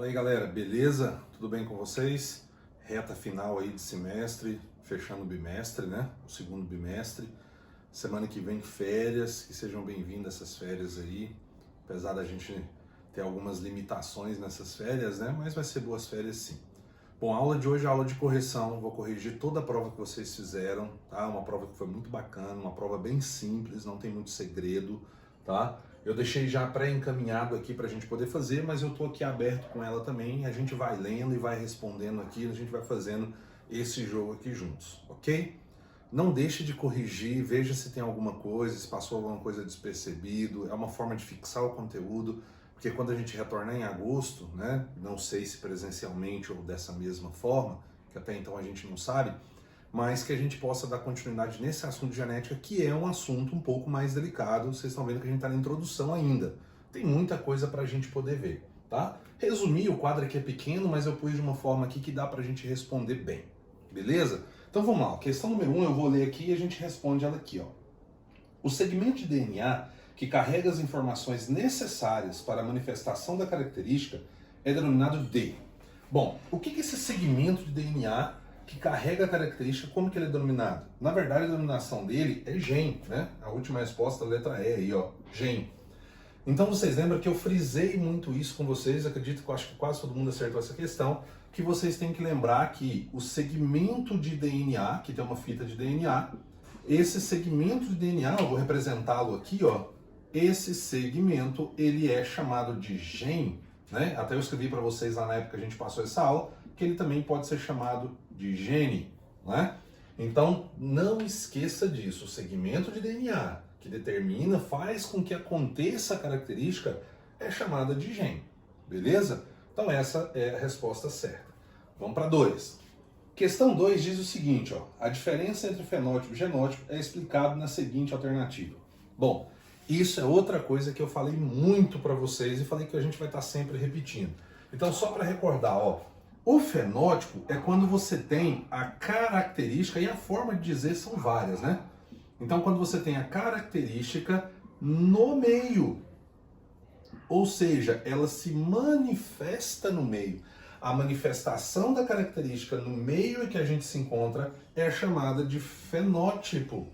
aí galera, beleza? Tudo bem com vocês? Reta final aí de semestre, fechando o bimestre, né? O segundo bimestre. Semana que vem férias, que sejam bem-vindas essas férias aí. Apesar da gente ter algumas limitações nessas férias, né? Mas vai ser boas férias sim. Bom, a aula de hoje é aula de correção, vou corrigir toda a prova que vocês fizeram, tá? Uma prova que foi muito bacana, uma prova bem simples, não tem muito segredo, tá? Eu deixei já pré-encaminhado aqui para a gente poder fazer, mas eu tô aqui aberto com ela também, a gente vai lendo e vai respondendo aqui, a gente vai fazendo esse jogo aqui juntos, ok? Não deixe de corrigir, veja se tem alguma coisa, se passou alguma coisa despercebido, é uma forma de fixar o conteúdo, porque quando a gente retornar em agosto, né, não sei se presencialmente ou dessa mesma forma, que até então a gente não sabe, mas que a gente possa dar continuidade nesse assunto de genética, que é um assunto um pouco mais delicado. Vocês estão vendo que a gente está na introdução ainda. Tem muita coisa para a gente poder ver, tá? Resumir, o quadro aqui é pequeno, mas eu pus de uma forma aqui que dá para a gente responder bem, beleza? Então vamos lá, questão número 1 eu vou ler aqui e a gente responde ela aqui, ó. O segmento de DNA que carrega as informações necessárias para a manifestação da característica é denominado D. Bom, o que é esse segmento de DNA que carrega a característica, como que ele é denominado? Na verdade, a denominação dele é gen, né? A última resposta, a letra E aí, ó, gen. Então vocês lembram que eu frisei muito isso com vocês, acredito que eu acho que quase todo mundo acertou essa questão, que vocês têm que lembrar que o segmento de DNA, que tem uma fita de DNA, esse segmento de DNA, eu vou representá-lo aqui, ó, esse segmento, ele é chamado de gen, né? Até eu escrevi para vocês lá na época que a gente passou essa aula, que ele também pode ser chamado de gene, né? Então, não esqueça disso, o segmento de DNA que determina, faz com que aconteça a característica, é chamada de gene, beleza? Então essa é a resposta certa. Vamos para 2. Questão 2 diz o seguinte, ó, a diferença entre fenótipo e genótipo é explicado na seguinte alternativa. Bom, isso é outra coisa que eu falei muito para vocês e falei que a gente vai estar sempre repetindo. Então, só para recordar, ó, o fenótipo é quando você tem a característica, e a forma de dizer são várias, né? Então, quando você tem a característica no meio, ou seja, ela se manifesta no meio. A manifestação da característica no meio em que a gente se encontra é chamada de fenótipo.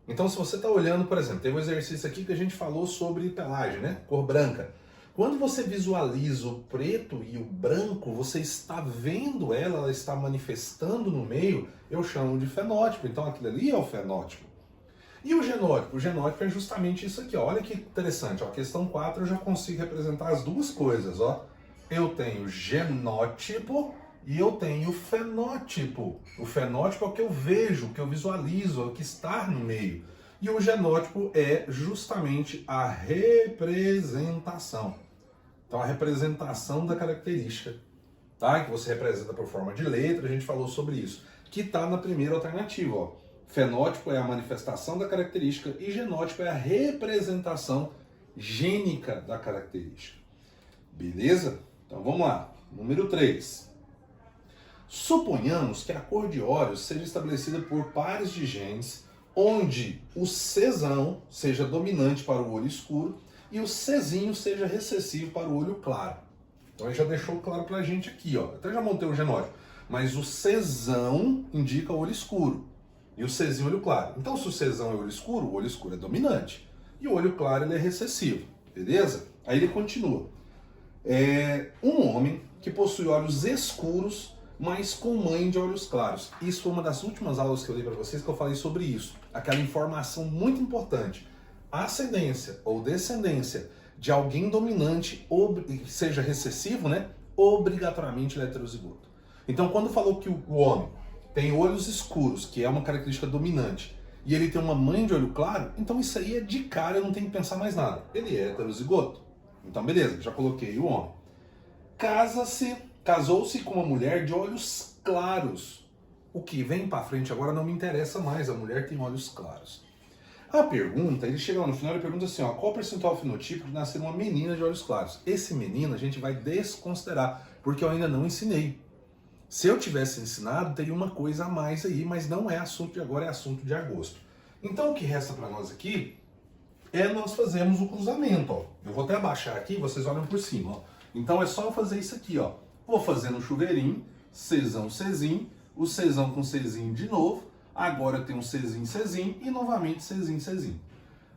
Então, se você está olhando, por exemplo, tem um exercício aqui que a gente falou sobre pelagem, né? Cor branca. Quando você visualiza o preto e o branco, você está vendo ela está manifestando no meio, eu chamo de fenótipo. Então, aquilo ali é o fenótipo. E o genótipo? O genótipo é justamente isso aqui, ó. Olha que interessante, ó. Questão 4 eu já consigo representar as duas coisas, ó. Eu tenho genótipo e eu tenho fenótipo. O fenótipo é o que eu vejo, o que eu visualizo, é o que está no meio. E o genótipo é justamente a representação. Então, a representação da característica, tá? Que você representa por forma de letra, a gente falou sobre isso. Que está na primeira alternativa, ó. Fenótipo é a manifestação da característica e genótipo é a representação gênica da característica. Beleza? Então vamos lá. Número 3. Suponhamos que a cor de olhos seja estabelecida por pares de genes onde o Czão seja dominante para o olho escuro e o Czinho seja recessivo para o olho claro. Então ele já deixou claro para a gente aqui, ó. Até já montei o genótipo. Mas o Czão indica o olho escuro e o Czinho olho claro. Então se o Czão é olho escuro é dominante. E o olho claro ele é recessivo, beleza? Aí ele continua. Um homem que possui olhos escuros, mas com mãe de olhos claros. Isso foi uma das últimas aulas que eu dei para vocês que eu falei sobre isso. Aquela informação muito importante. Ascendência ou descendência de alguém dominante, seja recessivo, né? Obrigatoriamente ele é heterozigoto. Então quando falou que o homem tem olhos escuros, que é uma característica dominante, e ele tem uma mãe de olho claro, então isso aí é de cara, eu não tenho que pensar mais nada. Ele é heterozigoto. Então beleza, já coloquei o homem. Casou-se com uma mulher de olhos claros. O que vem para frente agora não me interessa mais, a mulher tem olhos claros. A pergunta, ele chega lá no final e pergunta assim, ó, qual o percentual fenotípico de nascer uma menina de olhos claros? Esse menino a gente vai desconsiderar, porque eu ainda não ensinei. Se eu tivesse ensinado, teria uma coisa a mais aí, mas não é assunto de agora, é assunto de agosto. Então o que resta para nós aqui é nós fazermos o cruzamento, ó. Eu vou até abaixar aqui, vocês olham por cima, ó. Então é só eu fazer isso aqui, ó. Vou fazer no chuveirinho, Czão, Czinho, o Czão com Czinho de novo, agora tem um Czinho, Czinho e novamente Czinho, Czinho.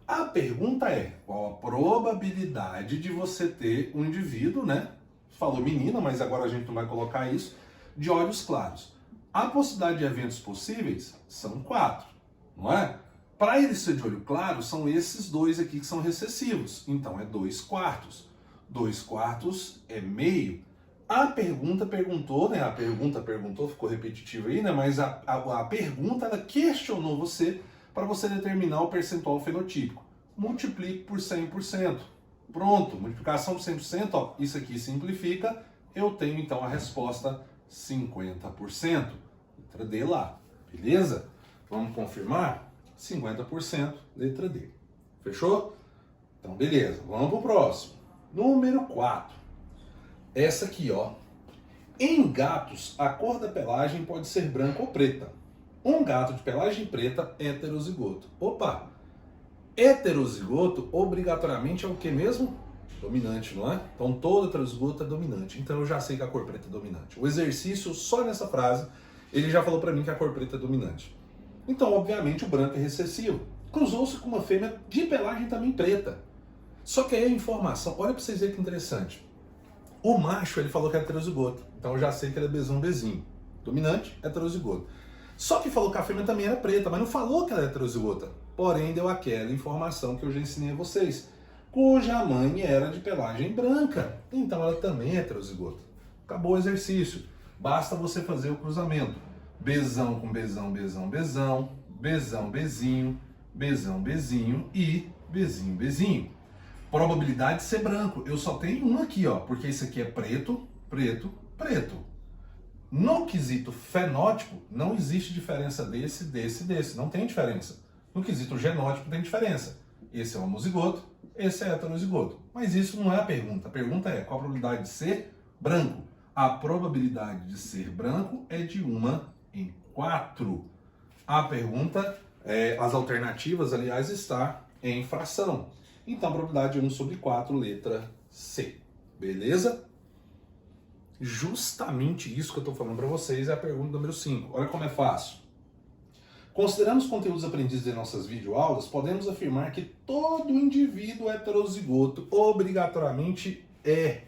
A pergunta é, qual a probabilidade de você ter um indivíduo, né? Falou menina, mas agora a gente não vai colocar isso, de olhos claros. A possibilidade de eventos possíveis são 4, não é? Para ele ser de olho claro, são esses dois aqui que são recessivos. Então é 2/4. 2/4 é meio. A pergunta perguntou, né? A pergunta perguntou, ficou repetitivo aí, né? Mas a pergunta, ela questionou você para você determinar o percentual fenotípico. Multiplique por 100%. Pronto, multiplicação por 100%, ó, isso aqui simplifica. Eu tenho então a resposta 50%. Letra D lá, beleza? Vamos confirmar? 50%, letra D. Fechou? Então, beleza. Vamos pro próximo. Número 4. Essa aqui, ó. Em gatos, a cor da pelagem pode ser branca ou preta. Um gato de pelagem preta é heterozigoto. Opa! Heterozigoto, obrigatoriamente, é o que mesmo? Dominante, não é? Então, todo heterozigoto é dominante. Então, eu já sei que a cor preta é dominante. O exercício, só nessa frase, ele já falou para mim que a cor preta é dominante. Então, obviamente, o branco é recessivo. Cruzou-se com uma fêmea de pelagem também preta. Só que aí a informação, olha para vocês verem que interessante. O macho, ele falou que é heterozigoto. Então eu já sei que ele é Bzão, Bzinho. Dominante, heterozigoto. Só que falou que a fêmea também era preta, mas não falou que ela é heterozigota. Porém, deu aquela informação que eu já ensinei a vocês, cuja mãe era de pelagem branca. Então ela também é heterozigota. Acabou o exercício. Basta você fazer o cruzamento. Bzão com Bzão, Bzão, Bzão, Bzão, Bzinho, Bzão, Bzinho e Bzinho, Bzinho. Probabilidade de ser branco. Eu só tenho um aqui, ó, porque esse aqui é preto, preto, preto. No quesito fenótipo, não existe diferença desse, desse, desse. Não tem diferença. No quesito genótipo tem diferença. Esse é homozigoto, esse é heterozigoto. Mas isso não é a pergunta. A pergunta é qual a probabilidade de ser branco. A probabilidade de ser branco é de 1 em 4. A pergunta, as alternativas, aliás, está em fração. Então, a probabilidade é 1/4, letra C. Beleza? Justamente isso que eu estou falando para vocês é a pergunta número 5. Olha como é fácil. Considerando os conteúdos aprendidos em nossas videoaulas, podemos afirmar que todo indivíduo heterozigoto obrigatoriamente é.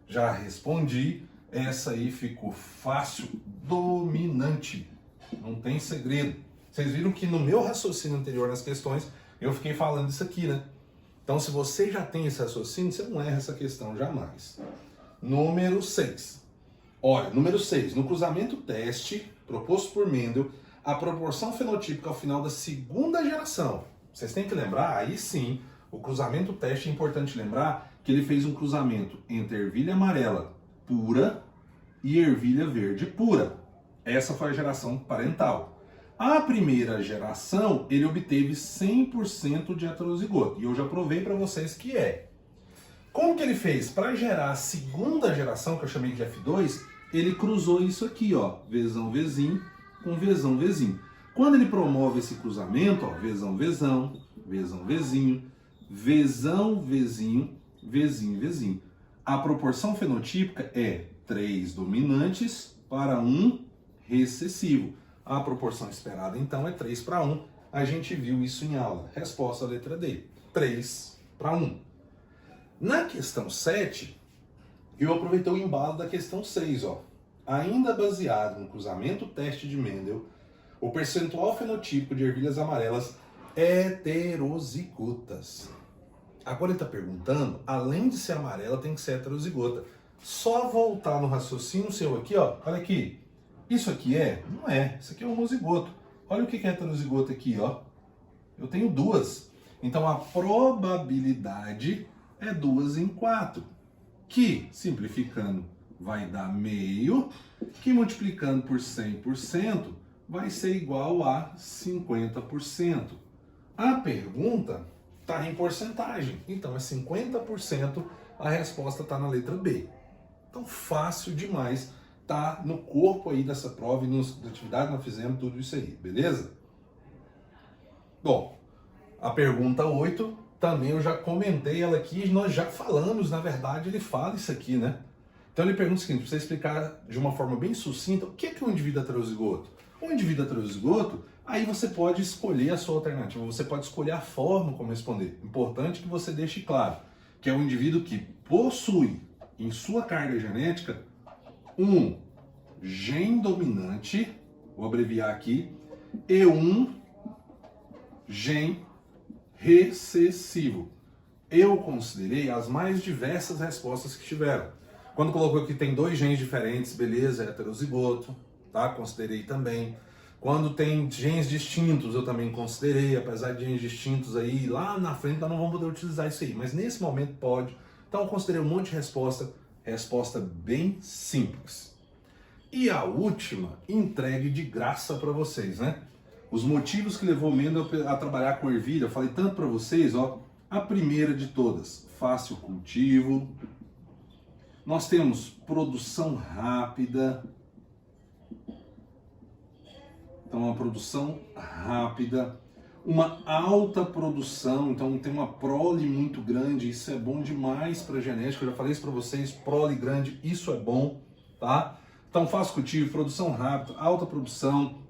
Já respondi. Essa aí ficou fácil, dominante. Não tem segredo. Vocês viram que no meu raciocínio anterior nas questões, eu fiquei falando isso aqui, né? Então, se você já tem esse raciocínio, você não erra essa questão jamais. Número 6. Olha, número 6. No cruzamento teste proposto por Mendel, a proporção fenotípica ao final da segunda geração. Vocês têm que lembrar, aí sim, o cruzamento teste é importante lembrar que ele fez um cruzamento entre ervilha amarela pura e ervilha verde pura. Essa foi a geração parental. A primeira geração, ele obteve 100% de heterozigoto. E eu já provei para vocês que é. Como que ele fez? Para gerar a segunda geração, que eu chamei de F2, ele cruzou isso aqui, ó. Vzão, Vzinho com Vzão, Vzinho. Quando ele promove esse cruzamento, ó, Vzão, Vzão, Vzão, Vzinho, Vzão, Vzinho, Vzinho, Vzinho. A proporção fenotípica é 3 dominantes para 1 recessivo. A proporção esperada, então, é 3/1. A gente viu isso em aula. Resposta, letra D. 3/1. Na questão 7, eu aproveitei o embalo da questão 6. Ó. Ainda baseado no cruzamento teste de Mendel, o percentual fenotípico de ervilhas amarelas heterozigotas. Agora ele está perguntando, além de ser amarela, tem que ser heterozigota. Só voltar no raciocínio seu aqui, ó. Olha aqui. Isso aqui é? Não é. Isso aqui é homozigoto. Olha o que é heterozigoto aqui, ó. Eu tenho 2. Então a probabilidade é 2 em 4. Que, simplificando, vai dar meio. Que multiplicando por 100% vai ser igual a 50%. A pergunta está em porcentagem. Então é 50%. A resposta está na letra B. Então fácil demais. Tá no corpo aí dessa prova e na atividade nós fizemos tudo isso aí, beleza? Bom, a pergunta 8 também eu já comentei ela aqui, nós já falamos, na verdade, ele fala isso aqui, né? Então ele pergunta o seguinte, para você explicar de uma forma bem sucinta, o que é um indivíduo heterozigoto? Um indivíduo heterozigoto, aí você pode escolher a sua alternativa, você pode escolher a forma como responder. Importante que você deixe claro que é um indivíduo que possui em sua carga genética um gene dominante, vou abreviar aqui, e um gene recessivo. Eu considerei as mais diversas respostas que tiveram. Quando colocou que tem 2 genes diferentes, beleza, é heterozigoto, tá? Considerei também. Quando tem genes distintos, eu também considerei, apesar de genes distintos aí, lá na frente nós não vamos poder utilizar isso aí, mas nesse momento pode. Então eu considerei um monte de resposta bem simples. E a última, entregue de graça para vocês, né? Os motivos que levou o Mendel a trabalhar com ervilha, eu falei tanto para vocês, ó. A primeira de todas, fácil cultivo. Nós temos produção rápida. Então, uma produção rápida. Uma alta produção, então tem uma prole muito grande, isso é bom demais para a genética. Eu já falei isso para vocês, prole grande, isso é bom, tá? Então, fácil cultivo, produção rápida, alta produção,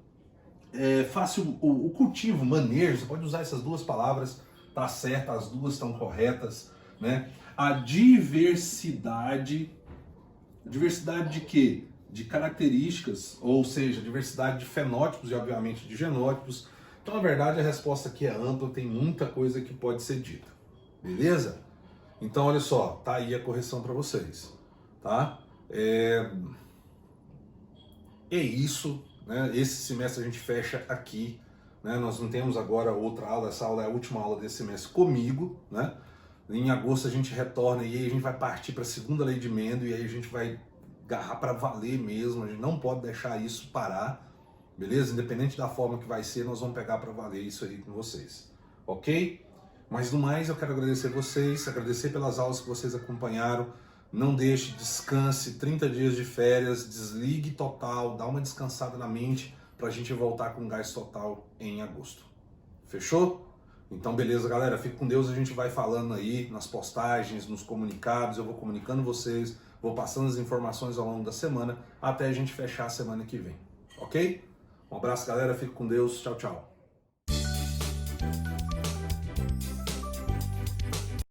fácil o cultivo, manejo, você pode usar essas duas palavras, tá certo, as duas estão corretas, né? A diversidade de quê? De características, ou seja, diversidade de fenótipos e obviamente de genótipos. Então, na verdade, a resposta aqui é ampla, tem muita coisa que pode ser dita, beleza? Então, olha só, tá aí a correção para vocês, tá? É isso, né? Esse semestre a gente fecha aqui, né? Nós não temos agora outra aula, essa aula é a última aula desse semestre comigo, né? Em agosto a gente retorna e aí a gente vai partir para a segunda lei de Mendel e aí a gente vai agarrar para valer mesmo, a gente não pode deixar isso parar, beleza? Independente da forma que vai ser, nós vamos pegar para valer isso aí com vocês, ok? Mas no mais, eu quero agradecer vocês, agradecer pelas aulas que vocês acompanharam. Não deixe, descanse, 30 dias de férias, desligue total, dá uma descansada na mente para a gente voltar com gás total em agosto. Fechou? Então beleza, galera, fique com Deus, a gente vai falando aí nas postagens, nos comunicados, eu vou comunicando vocês, vou passando as informações ao longo da semana, até a gente fechar a semana que vem, ok? Um abraço, galera, fique com Deus, tchau, tchau.